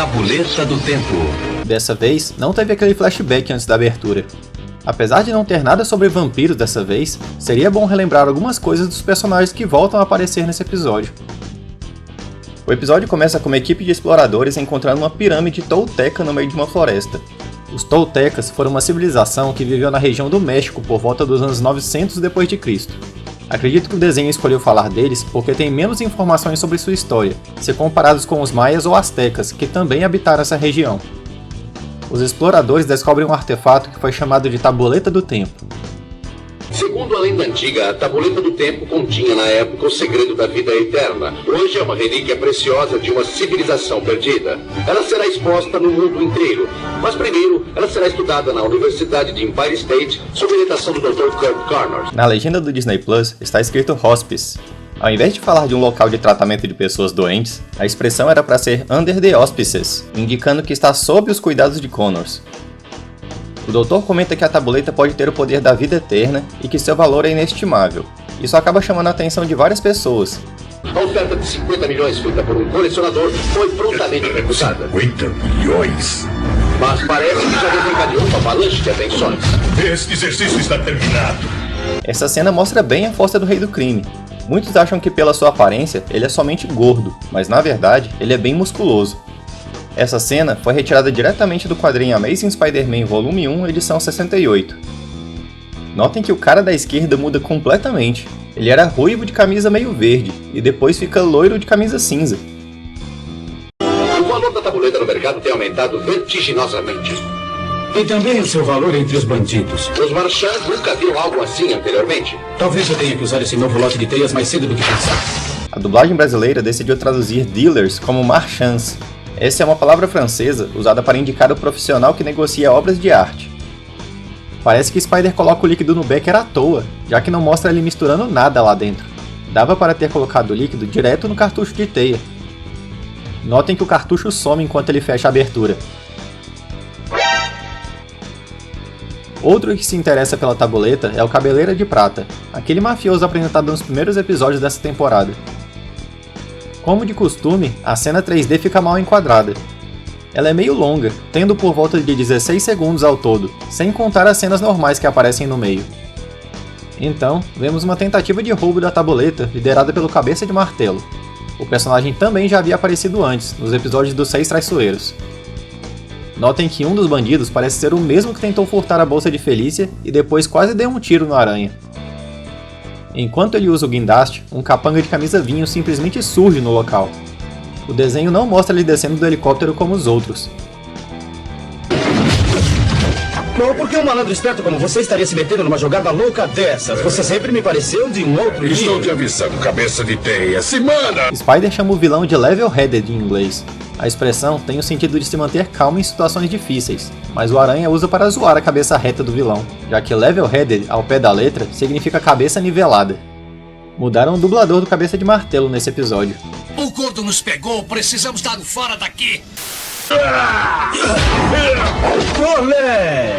Tabuleta do Tempo. Dessa vez, não teve aquele flashback antes da abertura. Apesar de não ter nada sobre vampiros dessa vez, seria bom relembrar algumas coisas dos personagens que voltam a aparecer nesse episódio. O episódio começa com uma equipe de exploradores encontrando uma pirâmide tolteca no meio de uma floresta. Os toltecas foram uma civilização que viveu na região do México por volta dos anos 900 d.C. Acredito que o desenho escolheu falar deles porque tem menos informações sobre sua história, se comparados com os maias ou astecas, que também habitaram essa região. Os exploradores descobrem um artefato que foi chamado de Tabuleta do Tempo. Segundo a lenda antiga, a Tabuleta do Tempo continha na época o segredo da vida eterna. Hoje é uma relíquia preciosa de uma civilização perdida. Ela será exposta no mundo inteiro, mas primeiro ela será estudada na Universidade de Empire State sob orientação do Dr. Kirk Connors. Na legenda do Disney Plus está escrito Hospice. Ao invés de falar de um local de tratamento de pessoas doentes, a expressão era para ser Under the Auspices, indicando que está sob os cuidados de Connors. O doutor comenta que a tabuleta pode ter o poder da vida eterna e que seu valor é inestimável. Isso acaba chamando a atenção de várias pessoas. A oferta de 50 milhões feita por um colecionador foi prontamente recusada. 50 milhões? Mas parece que já desencadeou uma avalanche de atenções. Este exercício está terminado. Essa cena mostra bem a força do Rei do Crime. Muitos acham que pela sua aparência ele é somente gordo, mas na verdade ele é bem musculoso. Essa cena foi retirada diretamente do quadrinho Amazing Spider-Man Volume 1, edição 68. Notem que o cara da esquerda muda completamente. Ele era ruivo de camisa meio verde, e depois fica loiro de camisa cinza. O valor da tabuleta no mercado tem aumentado vertiginosamente. E também o seu valor entre os bandidos. Os marchands nunca viram algo assim anteriormente. Talvez eu tenha que usar esse novo lote de teias mais cedo do que pensava. A dublagem brasileira decidiu traduzir dealers como marchands. Essa é uma palavra francesa usada para indicar o profissional que negocia obras de arte. Parece que Spider coloca o líquido no becker à toa, já que não mostra ele misturando nada lá dentro. Dava para ter colocado o líquido direto no cartucho de teia. Notem que o cartucho some enquanto ele fecha a abertura. Outro que se interessa pela tabuleta é o Cabeleira de Prata, aquele mafioso apresentado nos primeiros episódios dessa temporada. Como de costume, a cena 3D fica mal enquadrada. Ela é meio longa, tendo por volta de 16 segundos ao todo, sem contar as cenas normais que aparecem no meio. Então, vemos uma tentativa de roubo da tabuleta liderada pelo Cabeça de Martelo. O personagem também já havia aparecido antes, nos episódios dos 6 Traiçoeiros. Notem que um dos bandidos parece ser o mesmo que tentou furtar a bolsa de Felícia e depois quase deu um tiro no Aranha. Enquanto ele usa o guindaste, um capanga de camisa vinho simplesmente surge no local. O desenho não mostra ele descendo do helicóptero como os outros. Bom, por que um malandro esperto como você estaria se metendo numa jogada louca dessas? Você sempre me pareceu de um outro nível. Estou te avisando, cabeça de teia. Se manda! Spider chama o vilão de level-headed em inglês. A expressão tem o sentido de se manter calmo em situações difíceis, mas o Aranha usa para zoar a cabeça reta do vilão, já que level-headed, ao pé da letra, significa cabeça nivelada. Mudaram o dublador do Cabeça de Martelo nesse episódio. O gordo nos pegou, precisamos dar fora daqui. Olé!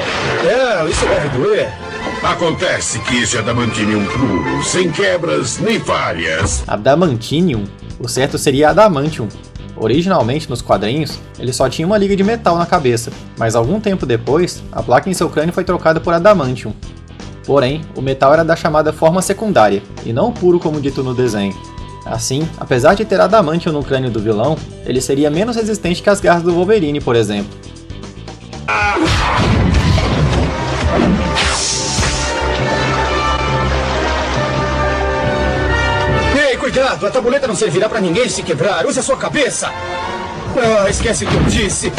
Isso deve doer. Acontece que isso é Adamantium puro, sem quebras nem falhas. Adamantium? O certo seria Adamantium. Originalmente, nos quadrinhos, ele só tinha uma liga de metal na cabeça, mas algum tempo depois, a placa em seu crânio foi trocada por Adamantium. Porém, o metal era da chamada forma secundária, e não puro como dito no desenho. Assim, apesar de ter Adamantium no crânio do vilão, ele seria menos resistente que as garras do Wolverine, por exemplo. Ei, cuidado! A tabuleta não servirá pra ninguém se quebrar. Use a sua cabeça! Esquece o que eu disse!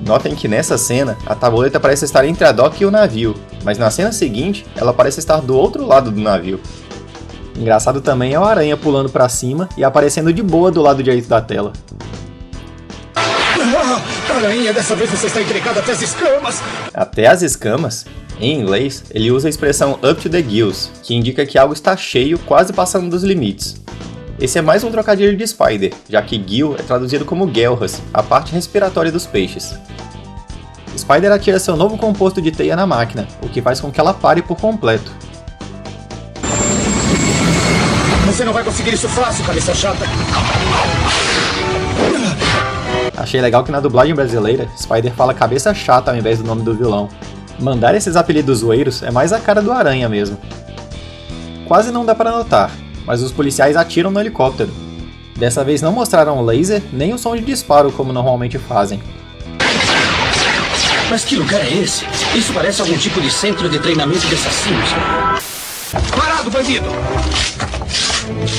Notem que nessa cena, a tabuleta parece estar entre a dock e o navio, mas na cena seguinte, ela parece estar do outro lado do navio. Engraçado também é o Aranha pulando pra cima e aparecendo de boa do lado direito da tela. Aranha, dessa vez você está entregado até as escamas! Até as escamas? Em inglês, ele usa a expressão up to the gills, que indica que algo está cheio, quase passando dos limites. Esse é mais um trocadilho de Spider, já que gill é traduzido como guelras, a parte respiratória dos peixes. Spider atira seu novo composto de teia na máquina, o que faz com que ela pare por completo. Você não vai conseguir isso fácil, cabeça chata. Achei legal que na dublagem brasileira, Spider fala cabeça chata ao invés do nome do vilão. Mandar esses apelidos zoeiros é mais a cara do Aranha mesmo. Quase não dá pra notar, mas os policiais atiram no helicóptero. Dessa vez não mostraram o laser nem o som de disparo como normalmente fazem. Mas que lugar é esse? Isso parece algum tipo de centro de treinamento de assassinos. Parado, bandido!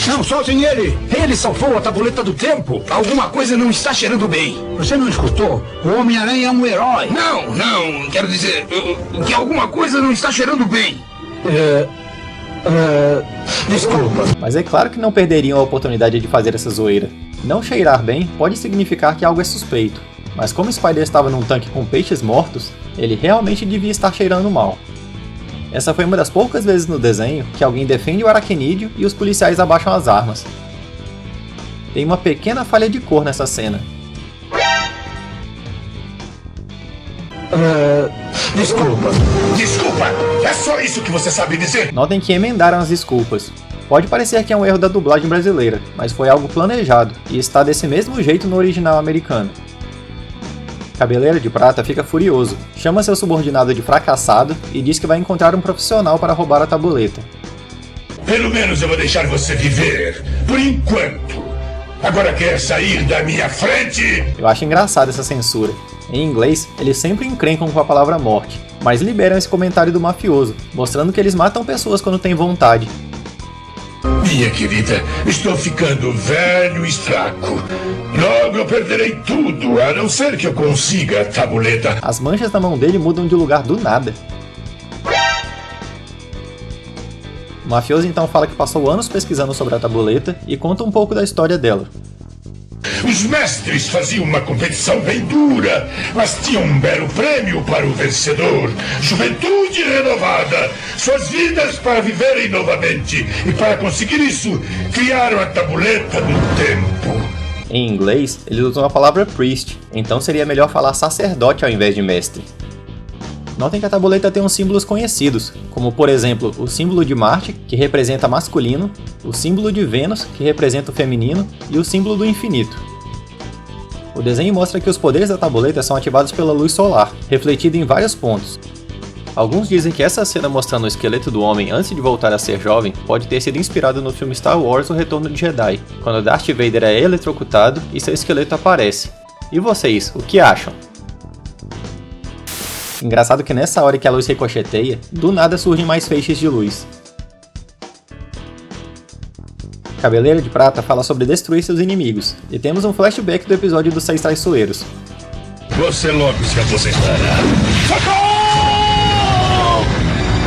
Não, soltem ele! Ele salvou a tabuleta do tempo! Alguma coisa não está cheirando bem. Você não escutou? O Homem-Aranha é um herói! Não, quero dizer que alguma coisa não está cheirando bem. Desculpa. Mas é claro que não perderiam a oportunidade de fazer essa zoeira. Não cheirar bem pode significar que algo é suspeito, mas como Spider estava num tanque com peixes mortos, ele realmente devia estar cheirando mal. Essa foi uma das poucas vezes no desenho que alguém defende o aracnídeo e os policiais abaixam as armas. Tem uma pequena falha de cor nessa cena. Desculpa, é só isso que você sabe dizer? Notem que emendaram as desculpas. Pode parecer que é um erro da dublagem brasileira, mas foi algo planejado e está desse mesmo jeito no original americano. Cabeleira de Prata fica furioso, chama seu subordinado de fracassado e diz que vai encontrar um profissional para roubar a tabuleta. Pelo menos eu vou deixar você viver, por enquanto. Agora quer sair da minha frente? Eu acho engraçada essa censura. Em inglês, eles sempre encrencam com a palavra morte, mas liberam esse comentário do mafioso, mostrando que eles matam pessoas quando têm vontade. Minha querida, estou ficando velho e fraco. Logo eu perderei tudo, a não ser que eu consiga a tabuleta. As manchas na mão dele mudam de lugar do nada. O mafioso então fala que passou anos pesquisando sobre a tabuleta e conta um pouco da história dela. Os mestres faziam uma competição bem dura, mas tinham um belo prêmio para o vencedor. Juventude renovada, suas vidas para viverem novamente. E para conseguir isso, criaram a tabuleta do tempo. Em inglês, eles usam a palavra priest, então seria melhor falar sacerdote ao invés de mestre. Notem que a tabuleta tem uns símbolos conhecidos, como por exemplo o símbolo de Marte, que representa masculino, o símbolo de Vênus, que representa o feminino, e o símbolo do infinito. O desenho mostra que os poderes da tabuleta são ativados pela luz solar, refletida em vários pontos. Alguns dizem que essa cena mostrando o esqueleto do homem antes de voltar a ser jovem pode ter sido inspirada no filme Star Wars O Retorno de Jedi, quando Darth Vader é eletrocutado e seu esqueleto aparece. E vocês, o que acham? Engraçado que nessa hora que a luz ricocheteia, do nada surgem mais feixes de luz. Cabeleira de Prata fala sobre destruir seus inimigos, e temos um flashback do episódio dos 6 Traiçoeiros. Você logo se aposentará. Socorro!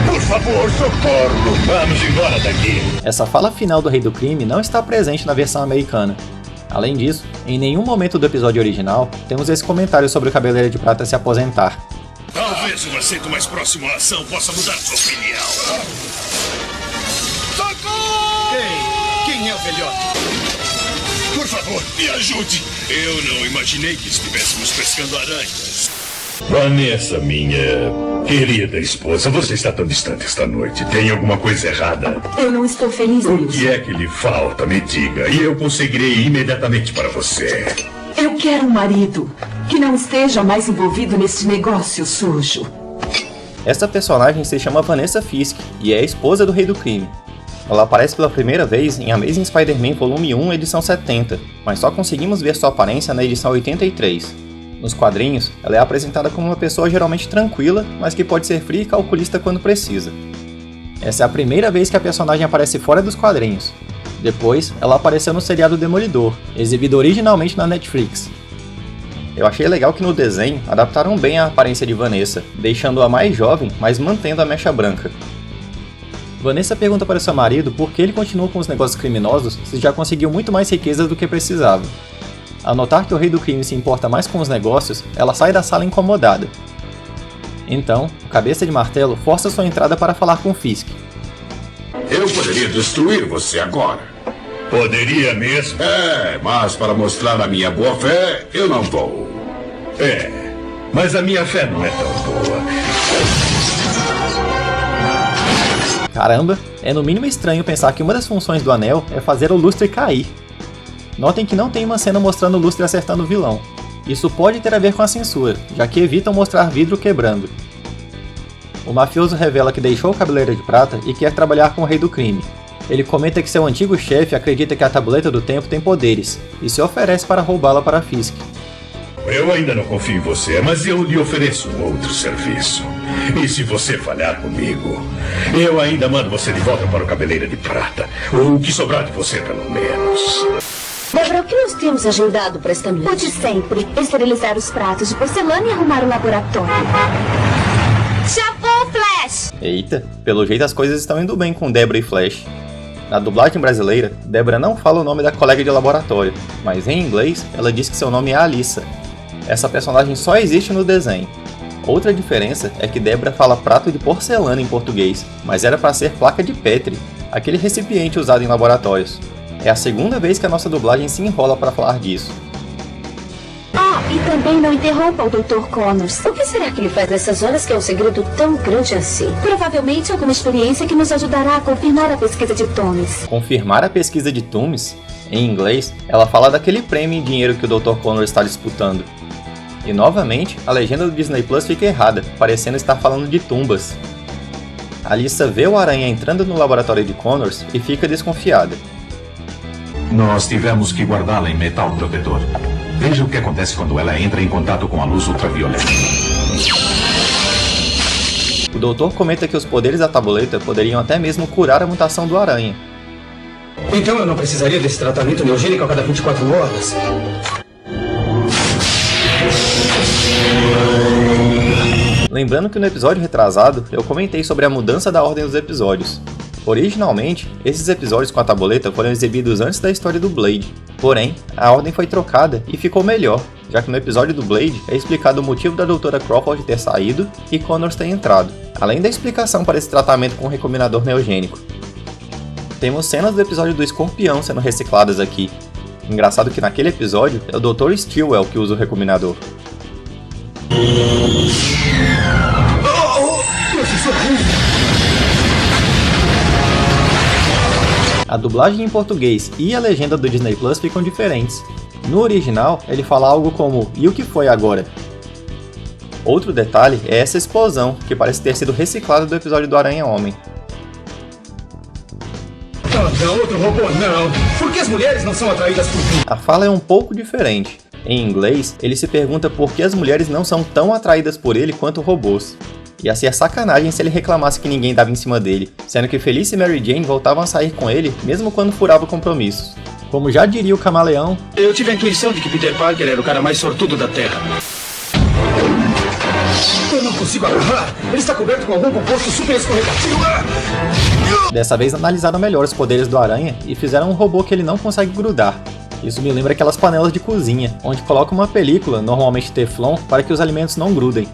Por favor, socorro! Vamos embora daqui. Essa fala final do Rei do Crime não está presente na versão americana. Além disso, em nenhum momento do episódio original, temos esse comentário sobre o Cabeleira de Prata se aposentar. Talvez um assento mais próximo à ação possa mudar sua opinião. Socorro! Quem é o velhote? Por favor, me ajude. Eu não imaginei que estivéssemos pescando aranhas. Vanessa, minha querida esposa, você está tão distante esta noite. Tem alguma coisa errada? Eu não estou feliz, O Wilson. que é que lhe falta? Me diga, e eu conseguirei imediatamente para você. Eu quero um marido que não esteja mais envolvido nesse negócio sujo. Essa personagem se chama Vanessa Fisk e é a esposa do Rei do Crime. Ela aparece pela primeira vez em Amazing Spider-Man Volume 1, edição 70, mas só conseguimos ver sua aparência na edição 83. Nos quadrinhos, ela é apresentada como uma pessoa geralmente tranquila, mas que pode ser fria e calculista quando precisa. Essa é a primeira vez que a personagem aparece fora dos quadrinhos. Depois, ela apareceu no seriado Demolidor, exibido originalmente na Netflix. Eu achei legal que no desenho adaptaram bem a aparência de Vanessa, deixando-a mais jovem, mas mantendo a mecha branca. Vanessa pergunta para seu marido por que ele continua com os negócios criminosos se já conseguiu muito mais riqueza do que precisava. Ao notar que o Rei do Crime se importa mais com os negócios, ela sai da sala incomodada. Então, o Cabeça de Martelo força sua entrada para falar com Fisk. Eu poderia destruir você agora. Poderia mesmo? É, mas para mostrar a minha boa fé, eu não vou. É, mas a minha fé não é tão boa. Caramba, é no mínimo estranho pensar que uma das funções do anel é fazer o lustre cair. Notem que não tem uma cena mostrando o Lustre acertando o vilão. Isso pode ter a ver com a censura, já que evitam mostrar vidro quebrando. O mafioso revela que deixou o Cabeleira de Prata e quer trabalhar com o Rei do Crime. Ele comenta que seu antigo chefe acredita que a Tabuleta do Tempo tem poderes, e se oferece para roubá-la para Fisk. Eu ainda não confio em você, mas eu lhe ofereço um outro serviço. E se você falhar comigo, eu ainda mando você de volta para o Cabeleira de Prata. Ou o que sobrar de você, pelo menos. Débora, o que nós temos agendado para esta noite? O de sempre. Esterilizar os pratos de porcelana e arrumar o laboratório. Chapou, Flash! Eita, pelo jeito as coisas estão indo bem com Débora e Flash. Na dublagem brasileira, Débora não fala o nome da colega de laboratório, mas em inglês ela diz que seu nome é Alyssa. Essa personagem só existe no desenho. Outra diferença é que Débora fala prato de porcelana em português, mas era para ser placa de Petri, aquele recipiente usado em laboratórios. É a segunda vez que a nossa dublagem se enrola para falar disso. E também não interrompa o Dr. Connors. O que será que ele faz nessas horas que é um segredo tão grande assim? Provavelmente alguma experiência que nos ajudará a confirmar a pesquisa de Toomes. Confirmar a pesquisa de Toomes? Em inglês, ela fala daquele prêmio em dinheiro que o Dr. Connors está disputando. E novamente, a legenda do Disney Plus fica errada, parecendo estar falando de tumbas. Alyssa vê o Aranha entrando no laboratório de Connors e fica desconfiada. Nós tivemos que guardá-la em metal protetor. Veja o que acontece quando ela entra em contato com a luz ultravioleta. O doutor comenta que os poderes da Tabuleta poderiam até mesmo curar a mutação do Aranha. Então eu não precisaria desse tratamento neogênico a cada 24 horas? Lembrando que no episódio retrasado, eu comentei sobre a mudança da ordem dos episódios. Originalmente, esses episódios com a Tabuleta foram exibidos antes da história do Blade, porém, a ordem foi trocada e ficou melhor, já que no episódio do Blade é explicado o motivo da Doutora Crawford ter saído e Connors ter entrado, além da explicação para esse tratamento com o recombinador neogênico. Temos cenas do episódio do Escorpião sendo recicladas aqui. Engraçado que naquele episódio é o Dr. Stillwell que usa o recombinador. A dublagem em português e a legenda do Disney Plus ficam diferentes. No original, ele fala algo como "E o que foi agora?". Outro detalhe é essa explosão, que parece ter sido reciclada do episódio do Aranha-Homem. Não, outro robô, não! Por que as mulheres não são atraídas por mim? A fala é um pouco diferente. Em inglês, ele se pergunta por que as mulheres não são tão atraídas por ele quanto robôs. Ia ser sacanagem se ele reclamasse que ninguém dava em cima dele, sendo que Felice e Mary Jane voltavam a sair com ele mesmo quando furava compromissos. Como já diria o Camaleão, eu tive a intuição de que Peter Parker era o cara mais sortudo da Terra. Eu não consigo agarrar! Ele está coberto com algum composto super escorregativo! Dessa vez analisaram melhor os poderes do Aranha e fizeram um robô que ele não consegue grudar. Isso me lembra aquelas panelas de cozinha, onde colocam uma película, normalmente teflon, para que os alimentos não grudem.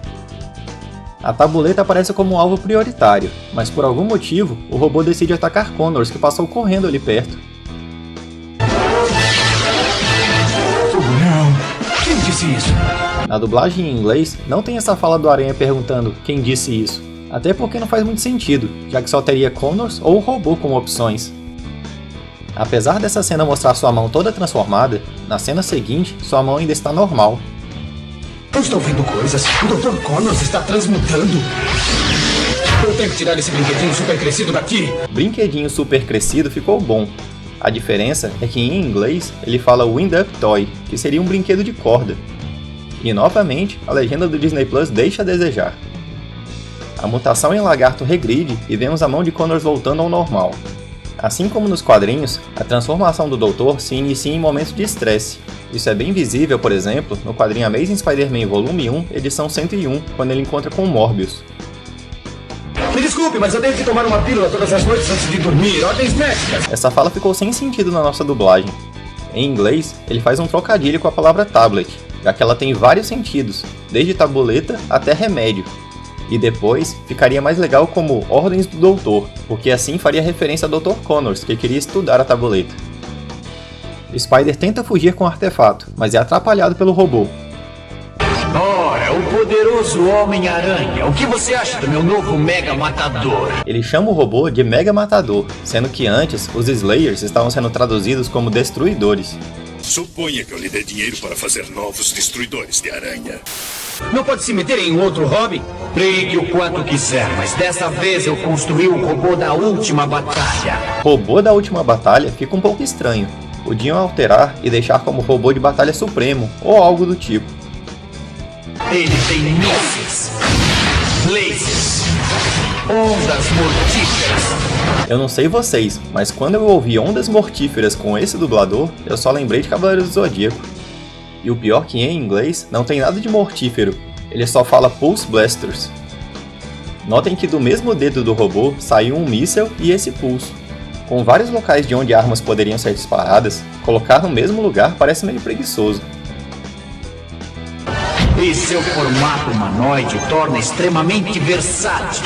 A Tabuleta aparece como um alvo prioritário, mas por algum motivo, o robô decide atacar Connors, que passou correndo ali perto. Não! Quem disse isso? Na dublagem em inglês, não tem essa fala do Aranha perguntando quem disse isso, até porque não faz muito sentido, já que só teria Connors ou o robô como opções. Apesar dessa cena mostrar sua mão toda transformada, na cena seguinte, sua mão ainda está normal. Eu estou vendo coisas. O Dr. Connors está transmutando. Eu tenho que tirar esse brinquedinho super crescido daqui. Brinquedinho super crescido ficou bom. A diferença é que em inglês ele fala Wind-Up Toy, que seria um brinquedo de corda. E novamente, a legenda do Disney Plus deixa a desejar. A mutação em lagarto regride e vemos a mão de Connors voltando ao normal. Assim como nos quadrinhos, a transformação do Doutor se inicia em momentos de estresse. Isso é bem visível, por exemplo, no quadrinho Amazing Spider-Man Volume 1, edição 101, quando ele encontra com o Morbius. Me desculpe, mas eu tenho que tomar uma pílula todas as noites antes de dormir. Ordens médicas! Essa fala ficou sem sentido na nossa dublagem. Em inglês, ele faz um trocadilho com a palavra tablet, já que ela tem vários sentidos, desde tabuleta até remédio. E depois, ficaria mais legal como Ordens do Doutor, porque assim faria referência ao Dr. Connors, que queria estudar a tabuleta. Spider tenta fugir com o artefato, mas é atrapalhado pelo robô. Ora, o poderoso Homem-Aranha, o que você acha do meu novo Mega Matador? Ele chama o robô de Mega Matador, sendo que antes os Slayers estavam sendo traduzidos como Destruidores. Suponha que eu lhe dê dinheiro para fazer novos destruidores de aranha. Não pode se meter em outro hobby? Brigue o quanto quiser, mas dessa vez eu construí o robô da última batalha. Robô da última batalha fica um pouco estranho. Podiam alterar e deixar como robô de batalha supremo, ou algo do tipo. Ele tem mísseis, lasers, ondas mortíferas. Eu não sei vocês, mas quando eu ouvi ondas mortíferas com esse dublador, eu só lembrei de Cavaleiros do Zodíaco. E o pior que em inglês não tem nada de mortífero, ele só fala Pulse Blasters. Notem que do mesmo dedo do robô saiu um míssel e esse pulso. Com vários locais de onde armas poderiam ser disparadas, colocar no mesmo lugar parece meio preguiçoso. E seu formato humanoide torna extremamente versátil.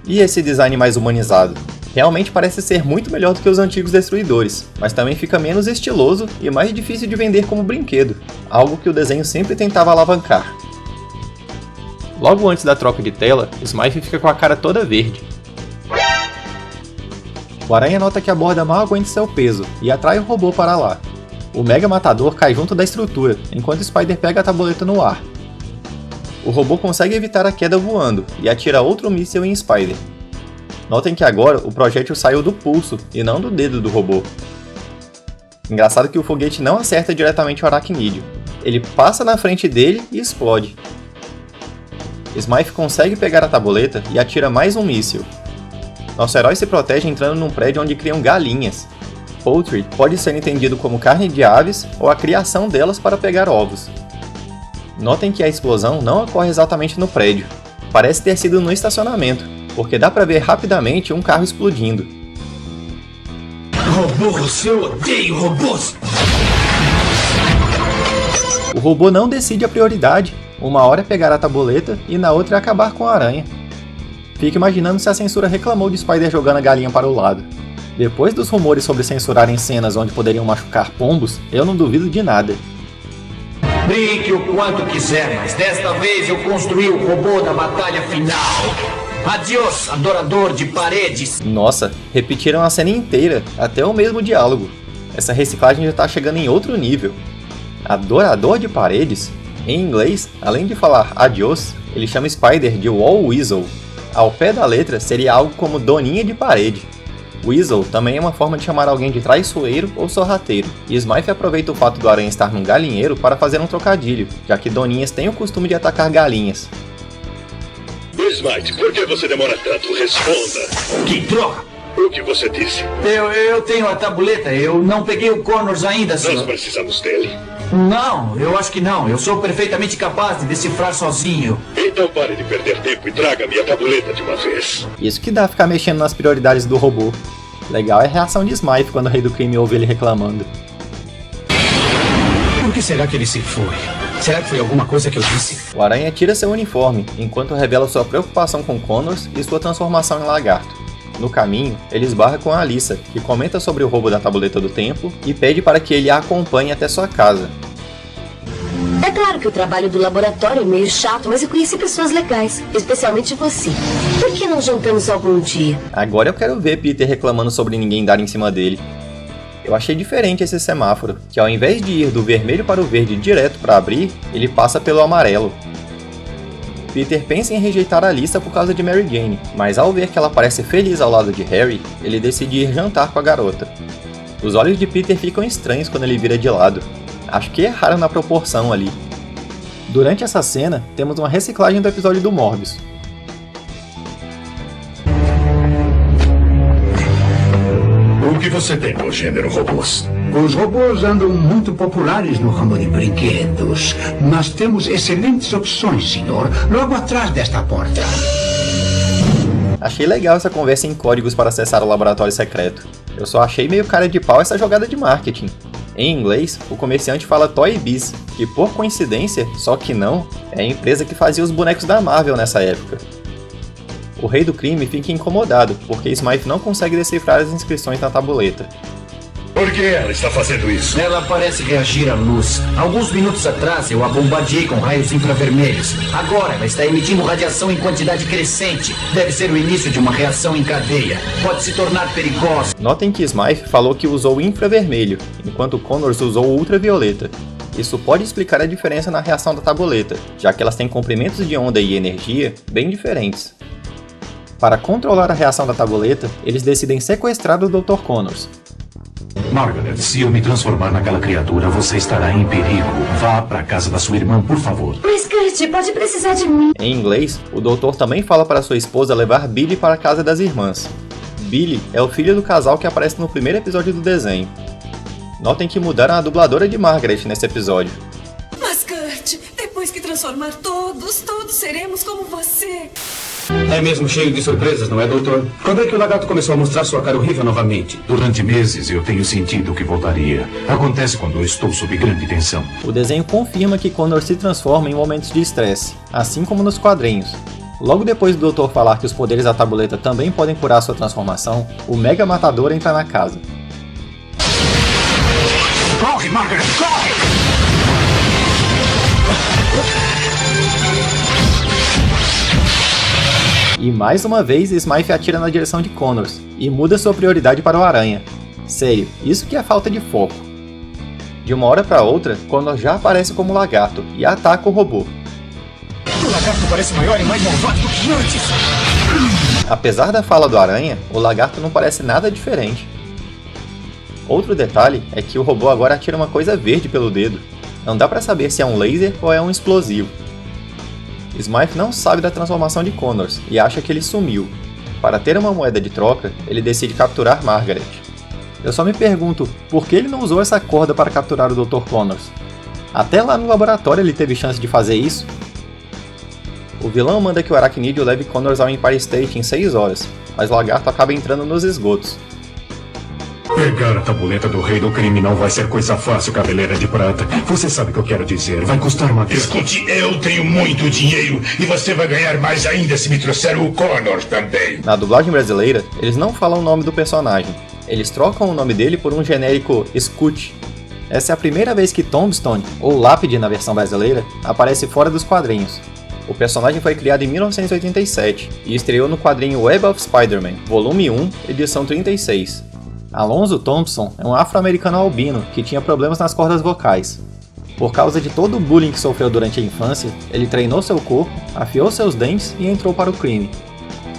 E esse design mais humanizado? Realmente parece ser muito melhor do que os antigos destruidores, mas também fica menos estiloso e mais difícil de vender como brinquedo, algo que o desenho sempre tentava alavancar. Logo antes da troca de tela, o Smythe fica com a cara toda verde. O Aranha nota que a borda mal aguenta seu peso e atrai o robô para lá. O Mega Matador cai junto da estrutura, enquanto Spider pega a tabuleta no ar. O robô consegue evitar a queda voando e atira outro míssil em Spider. Notem que agora o projétil saiu do pulso e não do dedo do robô. Engraçado que o foguete não acerta diretamente o aracnídeo. Ele passa na frente dele e explode. Smythe consegue pegar a tabuleta e atira mais um míssil. Nosso herói se protege entrando num prédio onde criam galinhas. Poultry pode ser entendido como carne de aves ou a criação delas para pegar ovos. Notem que a explosão não ocorre exatamente no prédio. Parece ter sido no estacionamento, porque dá pra ver rapidamente um carro explodindo. Robôs, eu odeio robôs! O robô não decide a prioridade. Uma hora é pegar a tabuleta e na outra é acabar com a aranha. Fico imaginando se a censura reclamou de Spider jogando a galinha para o lado. Depois dos rumores sobre censurarem cenas onde poderiam machucar pombos, eu não duvido de nada. Brinque o quanto quiser, mas desta vez eu construí o robô da batalha final. Adiós, adorador de paredes. Nossa, repetiram a cena inteira, até o mesmo diálogo. Essa reciclagem já tá chegando em outro nível. Adorador de paredes? Em inglês, além de falar adiós, ele chama Spider de Wall Weasel. Ao pé da letra seria algo como doninha de parede. Weasel também é uma forma de chamar alguém de traiçoeiro ou sorrateiro, e Smythe aproveita o fato do aranha estar num galinheiro para fazer um trocadilho, já que doninhas têm o costume de atacar galinhas. Smythe, por que você demora tanto? Responda. Que droga! O que você disse? Eu tenho a tabuleta, eu não peguei o Connors ainda, senhor. Nós precisamos dele. Não, eu acho que não. Eu sou perfeitamente capaz de decifrar sozinho. Então pare de perder tempo e traga-me a tabuleta de uma vez. Isso que dá ficar mexendo nas prioridades do robô. Legal é a reação de Smythe quando o Rei do Crime ouve ele reclamando. Por que será que ele se foi? Será que foi alguma coisa que eu disse? O Aranha tira seu uniforme, enquanto revela sua preocupação com Connors e sua transformação em lagarto. No caminho, ele esbarra com a Alyssa, que comenta sobre o roubo da tabuleta do tempo e pede para que ele a acompanhe até sua casa. É claro que o trabalho do laboratório é meio chato, mas eu conheci pessoas legais, especialmente você. Por que não jantamos algum dia? Agora eu quero ver Peter reclamando sobre ninguém dar em cima dele. Eu achei diferente esse semáforo, que ao invés de ir do vermelho para o verde direto para abrir, ele passa pelo amarelo. Peter pensa em rejeitar a Alyssa por causa de Mary Jane, mas ao ver que ela parece feliz ao lado de Harry, ele decide ir jantar com a garota. Os olhos de Peter ficam estranhos quando ele vira de lado. Acho que erraram na proporção ali. Durante essa cena, temos uma reciclagem do episódio do Morbius. O que você tem por gênero robôs? Os robôs andam muito populares no ramo de brinquedos. Nós temos excelentes opções, senhor, logo atrás desta porta. Achei legal essa conversa em códigos para acessar o laboratório secreto. Eu só achei meio cara de pau essa jogada de marketing. Em inglês, o comerciante fala Toy Biz, que por coincidência, só que não, é a empresa que fazia os bonecos da Marvel nessa época. O Rei do Crime fica incomodado, porque Smythe não consegue decifrar as inscrições na tabuleta. Por que ela está fazendo isso? Ela parece reagir à luz. Alguns minutos atrás eu a bombardeei com raios infravermelhos. Agora ela está emitindo radiação em quantidade crescente. Deve ser o início de uma reação em cadeia. Pode se tornar perigosa. Notem que Smythe falou que usou infravermelho, enquanto Connors usou ultravioleta. Isso pode explicar a diferença na reação da tabuleta, já que elas têm comprimentos de onda e energia bem diferentes. Para controlar a reação da tabuleta, eles decidem sequestrar o Dr. Connors. Margaret, se eu me transformar naquela criatura, você estará em perigo. Vá para a casa da sua irmã, por favor. Mas Kurt, pode precisar de mim. Em inglês, o doutor também fala para sua esposa levar Billy para a casa das irmãs. Billy é o filho do casal que aparece no primeiro episódio do desenho. Notem que mudaram a dubladora de Margaret nesse episódio. Mas Kurt, depois que transformar todos seremos como você. É mesmo cheio de surpresas, não é, doutor? Quando é que o lagarto começou a mostrar sua cara horrível novamente? Durante meses eu tenho sentido que voltaria. Acontece quando eu estou sob grande tensão. O desenho confirma que Connors se transforma em momentos de estresse, assim como nos quadrinhos. Logo depois do doutor falar que os poderes da tabuleta também podem curar sua transformação, o Mega Matador entra na casa. Corre, Margaret, corre! E mais uma vez, Smythe atira na direção de Connors, e muda sua prioridade para o Aranha. Sério, isso que é falta de foco. De uma hora para outra, Connors já aparece como lagarto, e ataca o robô. O lagarto parece maior e mais malvado do que antes! Apesar da fala do Aranha, o lagarto não parece nada diferente. Outro detalhe é que o robô agora atira uma coisa verde pelo dedo. Não dá para saber se é um laser ou é um explosivo. Smythe não sabe da transformação de Connors e acha que ele sumiu. Para ter uma moeda de troca, ele decide capturar Margaret. Eu só me pergunto, por que ele não usou essa corda para capturar o Dr. Connors? Até lá no laboratório ele teve chance de fazer isso. O vilão manda que o Aracnídeo leve Connors ao Empire State em 6 horas, mas o lagarto acaba entrando nos esgotos. Pegar a tabuleta do rei do crime não vai ser coisa fácil, Cabeleira de Prata. Você sabe o que eu quero dizer. Vai custar uma... Escute, eu tenho muito dinheiro e você vai ganhar mais ainda se me trouxer o Connor também. Na dublagem brasileira, eles não falam o nome do personagem. Eles trocam o nome dele por um genérico Scoot. Essa é a primeira vez que Tombstone, ou Lápide na versão brasileira, aparece fora dos quadrinhos. O personagem foi criado em 1987 e estreou no quadrinho Web of Spider-Man, volume 1, edição 36. Alonzo Thompson é um afro-americano albino que tinha problemas nas cordas vocais. Por causa de todo o bullying que sofreu durante a infância, ele treinou seu corpo, afiou seus dentes e entrou para o crime.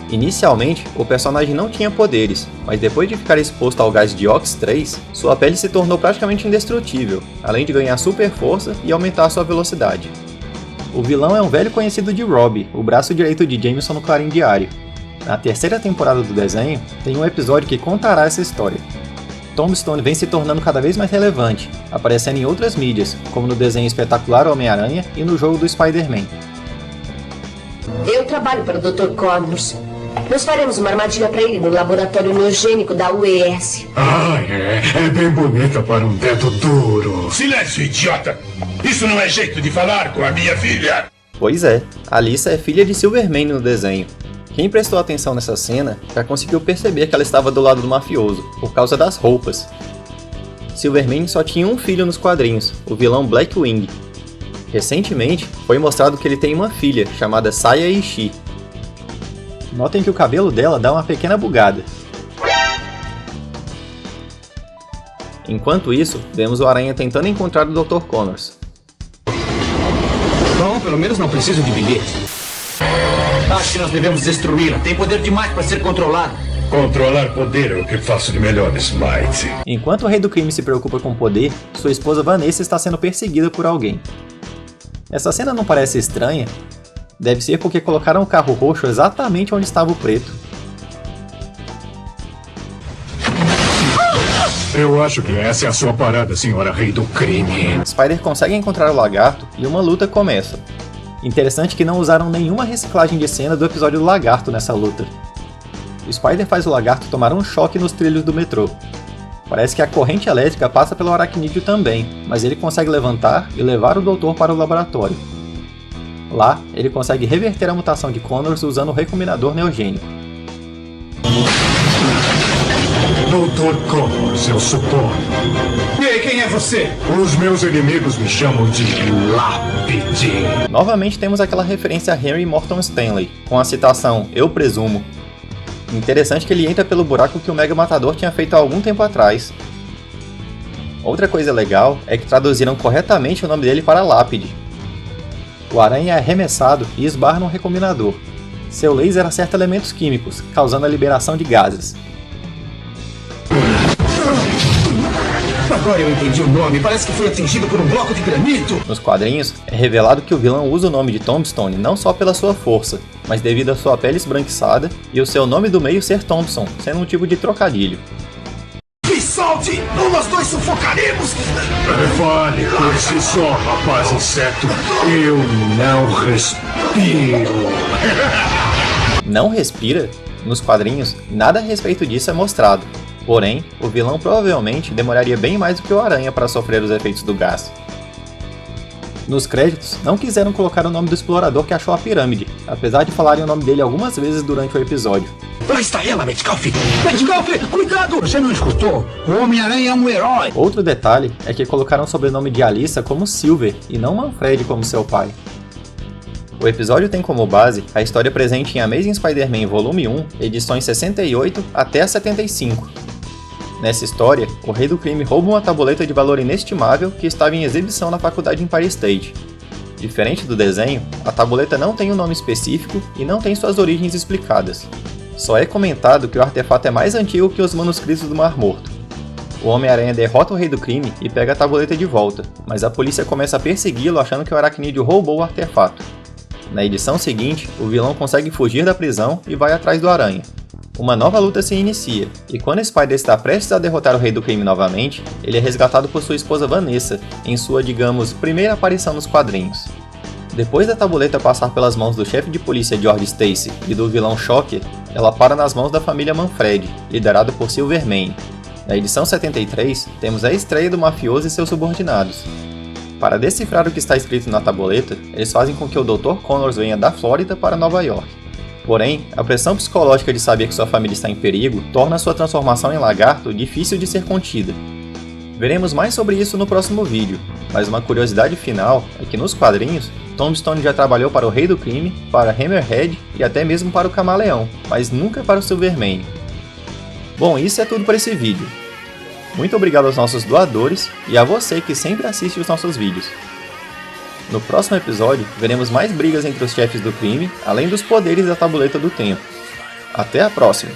Inicialmente, o personagem não tinha poderes, mas depois de ficar exposto ao gás de Ox 3, sua pele se tornou praticamente indestrutível, além de ganhar super força e aumentar sua velocidade. O vilão é um velho conhecido de Robbie, o braço direito de Jameson no Clarim Diário. Na terceira temporada do desenho, tem um episódio que contará essa história. Tombstone vem se tornando cada vez mais relevante, aparecendo em outras mídias, como no desenho espetacular Homem-Aranha e no jogo do Spider-Man. Eu trabalho para o Dr. Connors. Nós faremos uma armadilha para ele no laboratório neogênico da UES. Ah, é bem bonita para um dedo duro. Silêncio, idiota! Isso não é jeito de falar com a minha filha! Pois é, a Lisa é filha de Silvermane no desenho. Quem prestou atenção nessa cena já conseguiu perceber que ela estava do lado do mafioso, por causa das roupas. Silvermane só tinha um filho nos quadrinhos, o vilão Blackwing. Recentemente, foi mostrado que ele tem uma filha, chamada Saya Ishii. Notem que o cabelo dela dá uma pequena bugada. Enquanto isso, vemos o Aranha tentando encontrar o Dr. Connors. Bom, pelo menos não preciso de bilhete. Acho que nós devemos destruí-la. Tem poder demais para ser controlado. Controlar poder é o que faço de melhor, Smythe. Enquanto o Rei do Crime se preocupa com poder, sua esposa Vanessa está sendo perseguida por alguém. Essa cena não parece estranha? Deve ser porque colocaram o carro roxo exatamente onde estava o preto. Eu acho que essa é a sua parada, senhora Rei do Crime. Spider consegue encontrar o lagarto e uma luta começa. Interessante que não usaram nenhuma reciclagem de cena do episódio do lagarto nessa luta. O Spider faz o lagarto tomar um choque nos trilhos do metrô. Parece que a corrente elétrica passa pelo Aracnídeo também, mas ele consegue levantar e levar o doutor para o laboratório. Lá, ele consegue reverter a mutação de Connors usando o recombinador neogênico. Doutor Dr. Connors, eu suponho. E quem é você? Os meus inimigos me chamam de Lápide. Novamente temos aquela referência a Henry Morton Stanley, com a citação "eu presumo". Interessante que ele entra pelo buraco que o Mega Matador tinha feito há algum tempo atrás. Outra coisa legal é que traduziram corretamente o nome dele para Lápide. O Aranha é arremessado e esbarra num recombinador. Seu laser acerta elementos químicos, causando a liberação de gases. Agora eu entendi o nome. Parece que foi atingido por um bloco de granito. Nos quadrinhos, é revelado que o vilão usa o nome de Tombstone não só pela sua força, mas devido à sua pele esbranquiçada e o seu nome do meio ser Thompson, sendo um tipo de trocadilho. Me solte! Ou nós dois sufocaremos! Fale por si só, rapaz inseto. Eu não respiro. Não respira? Nos quadrinhos, nada a respeito disso é mostrado. Porém, o vilão provavelmente demoraria bem mais do que o Aranha para sofrer os efeitos do gás. Nos créditos, não quiseram colocar o nome do explorador que achou a pirâmide, apesar de falarem o nome dele algumas vezes durante o episódio. Lá está ela, Metcalf! Metcalf, cuidado! Você não escutou? O Homem-Aranha é um herói. Outro detalhe é que colocaram o sobrenome de Alyssa como Silver e não Manfred como seu pai. O episódio tem como base a história presente em Amazing Spider-Man Volume 1, edições 68 até a 75. Nessa história, o Rei do Crime rouba uma tabuleta de valor inestimável que estava em exibição na faculdade Empire State. Diferente do desenho, a tabuleta não tem um nome específico e não tem suas origens explicadas. Só é comentado que o artefato é mais antigo que os manuscritos do Mar Morto. O Homem-Aranha derrota o Rei do Crime e pega a tabuleta de volta, mas a polícia começa a persegui-lo achando que o Aracnídeo roubou o artefato. Na edição seguinte, o vilão consegue fugir da prisão e vai atrás do Aranha. Uma nova luta se inicia, e quando Spider está prestes a derrotar o Rei do Crime novamente, ele é resgatado por sua esposa Vanessa, em sua, digamos, primeira aparição nos quadrinhos. Depois da tabuleta passar pelas mãos do chefe de polícia George Stacy e do vilão Shocker, ela para nas mãos da família Manfred, liderada por Silvermane. Na edição 73, temos a estreia do mafioso e seus subordinados. Para decifrar o que está escrito na tabuleta, eles fazem com que o Dr. Connors venha da Flórida para Nova York. Porém, a pressão psicológica de saber que sua família está em perigo torna sua transformação em lagarto difícil de ser contida. Veremos mais sobre isso no próximo vídeo, mas uma curiosidade final é que nos quadrinhos, Tombstone já trabalhou para o Rei do Crime, para Hammerhead e até mesmo para o Camaleão, mas nunca para o Silvermane. Bom, isso é tudo para esse vídeo. Muito obrigado aos nossos doadores e a você que sempre assiste os nossos vídeos. No próximo episódio, veremos mais brigas entre os chefes do crime, além dos poderes da tabuleta do tempo. Até a próxima!